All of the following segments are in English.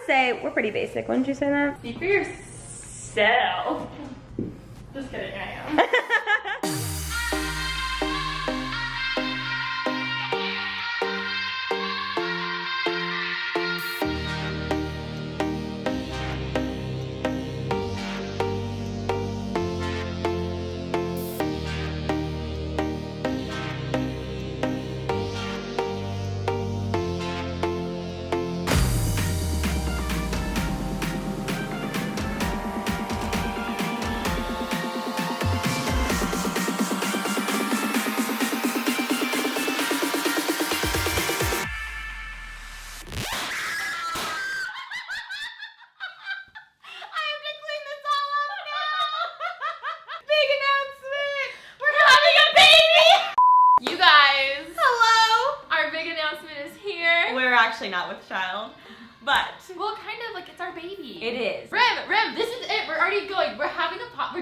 say we're pretty basic. Wouldn't you say that? Speak for yourself. Just kidding, I am. Actually not with child, but well, kind of like it's our baby. It is. Rem, this is it. We're already going. We're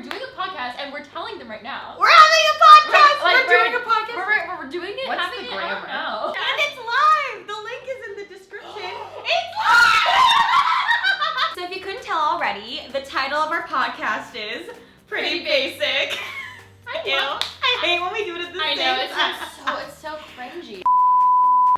doing a podcast, and we're telling them right now. We're having a podcast. We're doing a podcast. We're doing it. What's having the it. I don't grammar? know. And it's live. The link is in the description. It's live. So if you couldn't tell already, the title of our podcast is Pretty Basic. I hate when we do it at the same time. I know it's so cringy.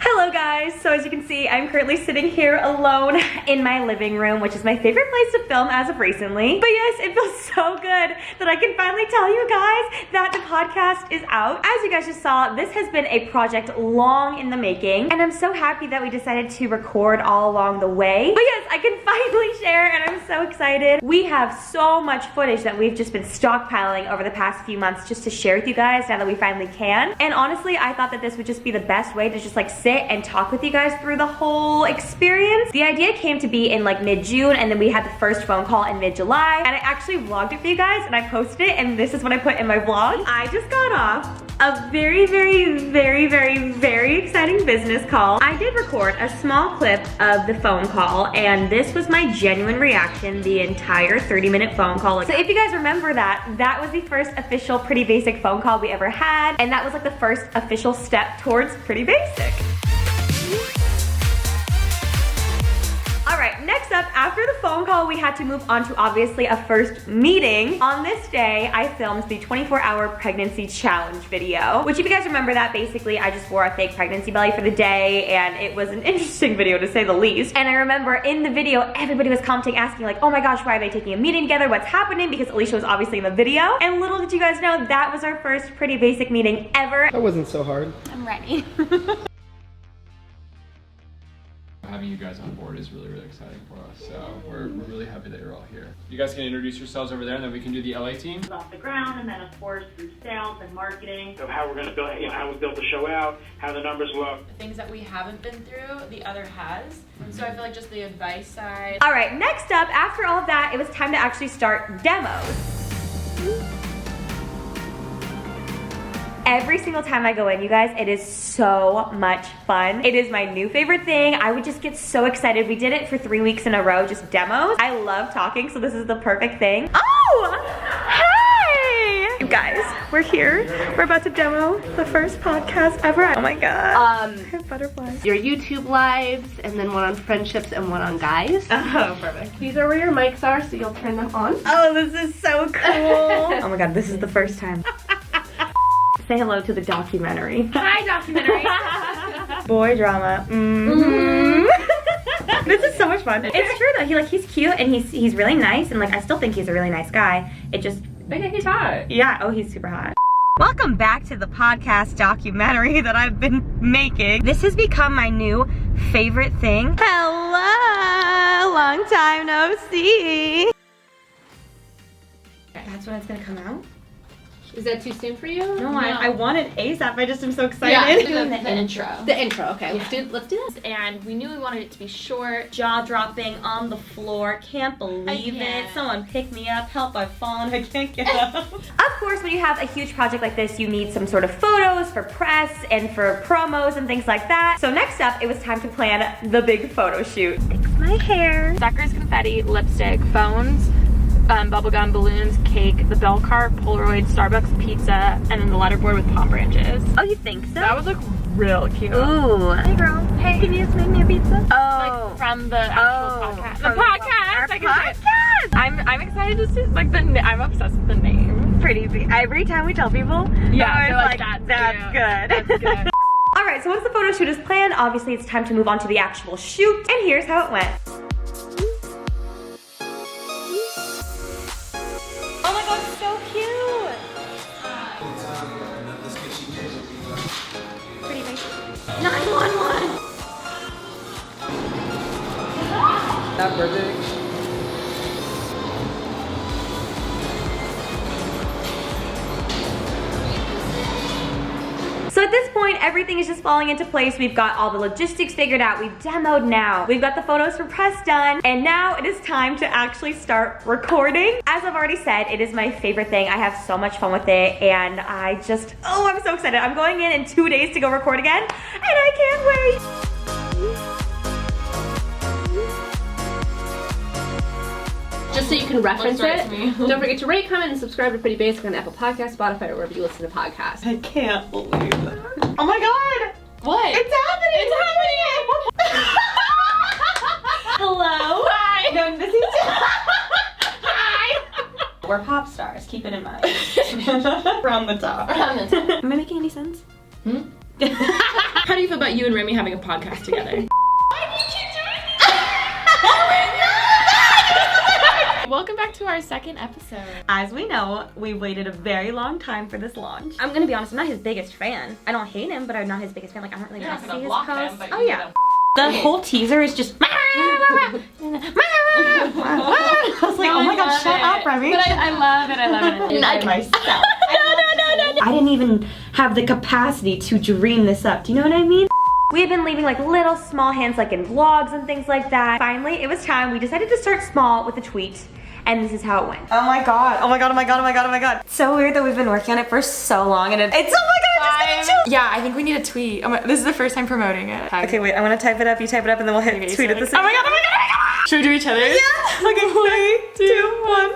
Hello guys, so as you can see, I'm currently sitting here alone in my living room, which is my favorite place to film as of recently. But yes, it feels so good that I can finally tell you guys that the podcast is out. As you guys just saw, this has been a project long in the making, and I'm so happy that we decided to record all along the way. But yes, I can finally share, and I'm so excited. We have so much footage that we've just been stockpiling over the past few months just to share with you guys now that we finally can. And honestly, I thought that this would just be the best way to just like sit and talk with you guys through the whole experience. The idea came to be in like mid-June, and then we had the first phone call in mid-July, and I actually vlogged it for you guys, and I posted it, and this is what I put in my vlog. I just got off a very, very, very, very, very exciting business call. I did record a small clip of the phone call, and this was my genuine reaction the entire 30-minute phone call. So if you guys remember that, that was the first official Pretty Basic phone call we ever had, and that was like the first official step towards Pretty Basic. Alright, next up, after the phone call, we had to move on to obviously a first meeting. On this day, I filmed the 24-hour pregnancy challenge video, which if you guys remember that, basically I just wore a fake pregnancy belly for the day, and it was an interesting video to say the least. And I remember in the video, everybody was commenting, asking like, oh my gosh, why are they taking a meeting together? What's happening? Because Alicia was obviously in the video. And little did you guys know, that was our first Pretty Basic meeting ever. That wasn't so hard. I'm ready. Having you guys on board is really, really exciting for us. So we're really happy that you're all here. You guys can introduce yourselves over there, and then we can do the LA team. Off the ground, and then of course through sales and marketing. So how we're going to build, how we build the show out, how the numbers look. The things that we haven't been through, the other has. So I feel like just the advice side. All right, next up, after all of that, it was time to actually start demos. Every single time I go in, you guys, it is so much fun. It is my new favorite thing. I would just get so excited. We did it for 3 weeks in a row, just demos. I love talking, so this is the perfect thing. Oh, hey! You guys, we're here. We're about to demo the first podcast ever. Oh my God. I have butterflies. Your YouTube lives, and then one on friendships and one on guys. Oh, perfect. These are where your mics are, so you'll turn them on. Oh, this is so cool. Oh my God, this is the first time. Say hello to the documentary. Hi, documentary. Boy drama. This is so much fun. It's true though. He's cute and he's really nice, and like I still think he's a really nice guy. It just He's hot. yeah. Oh, he's super hot. Welcome back to the podcast documentary that I've been making. This has become my new favorite thing. Hello, long time no see. That's when it's gonna come out. Is that too soon for you? No, I want it ASAP. I just am so excited. Yeah, the intro. The intro, okay. Yeah. Let's do this. And we knew we wanted it to be short. Jaw-dropping on the floor. Can't believe it. Someone pick me up. Help, I've fallen. I can't get up. Of course, when you have a huge project like this, you need some sort of photos for press and for promos and things like that. So next up, it was time to plan the big photo shoot. Fix my hair. Suckers, confetti, lipstick, phones, bubblegum, balloons, cake, the bell cart, Polaroid, Starbucks, pizza, and then the letterboard with palm branches. Oh, you think so? That would look real cute. Ooh. Hey girl, hey, can you just make me a pizza? Oh. Like from the actual podcast. The from podcast. our I can say it. podcast. I'm excited to see like I'm obsessed with the name. Pretty big. Every time we tell people, Yeah, they're they're like, like, that's good. That's good. All right, so once the photo shoot is planned, obviously it's time to move on to the actual shoot, and here's how it went. Oh my god, so cute! Pretty basic. 911! Happy birthday. So at this point, everything is just falling into place. We've got all the logistics figured out. We've demoed now. We've got the photos for press done. And now it is time to actually start recording. As I've already said, it is my favorite thing. I have so much fun with it. And I'm so excited. I'm going in 2 days to go record again. And I can't wait. Just so you can reference Looks right it. to me. Don't forget to rate, comment, and subscribe to Pretty Basic on Apple Podcasts, Spotify, or wherever you listen to podcasts. I can't believe it. Oh my god. What? It's happening. It's happening. Hello. Hi. No, this is Hi. We're pop stars, keep it in mind. From the top. Am I making any sense? How do you feel about you and Remy having a podcast together? Welcome back to our second episode. As we know, we waited a very long time for this launch. I'm gonna be honest, I'm not his biggest fan. I don't hate him, but I'm not his biggest fan. Like, I don't really You're want not to see gonna his block him, posts. but Oh you're yeah. The whole teaser is just I was like, oh my god, shut up, Remy. But I love it. I love it. I myself. No. I didn't even have the capacity to dream this up. Do you know what I mean? We had been leaving like little small hints like in vlogs and things like that. Finally, it was time. We decided to start small with a tweet. And this is how it went. Oh my god. Oh my god, oh my god, oh my god, oh my god. It's so weird that we've been working on it for so long and it's oh my god, it's gonna chill. Yeah, I think we need a tweet. Oh my, this is the first time promoting it. Okay, wait, I'm gonna type it up, you type it up, and then we'll hit tweet at the same Oh my god, oh my god, oh my god! Should we do each other's? Yeah! Okay, 3, 2, 1.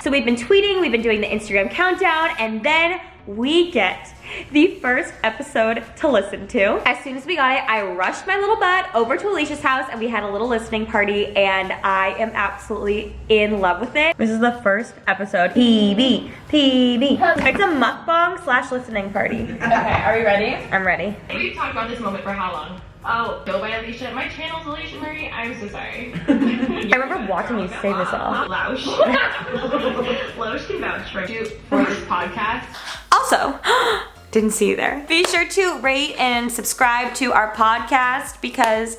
So we've been tweeting, we've been doing the Instagram countdown, and then we get the first episode to listen to. As soon as we got it, I rushed my little butt over to Alicia's house and we had a little listening party and I am absolutely in love with it. This is the first episode. PB. It's a mukbang / listening party. Okay, are we ready? I'm ready. We've talked about this moment for how long? Oh, go by Alicia. My channel's Alicia Marie. I'm so sorry. I remember watching you say this all. Lausch. Lausch can vouch for this podcast. Also, didn't see you there. Be sure to rate and subscribe to our podcast because,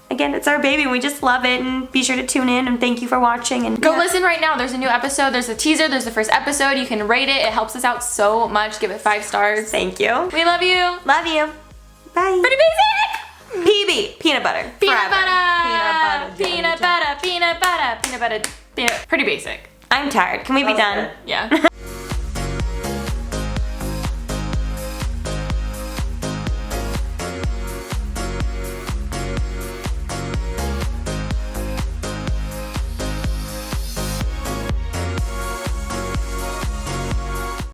again, it's our baby and we just love it. And be sure to tune in and thank you for watching. And Go listen right now. There's a new episode. There's a teaser. There's the first episode. You can rate it. It helps us out so much. Give it 5 stars. Thank you. We love you. Love you. Bye. Pretty basic. PB, peanut butter. Peanut Forever. butter. Peanut Peanut butter. Peanut butter. Peanut butter. Peanut. Pretty basic. I'm tired. Can we be done? Yeah.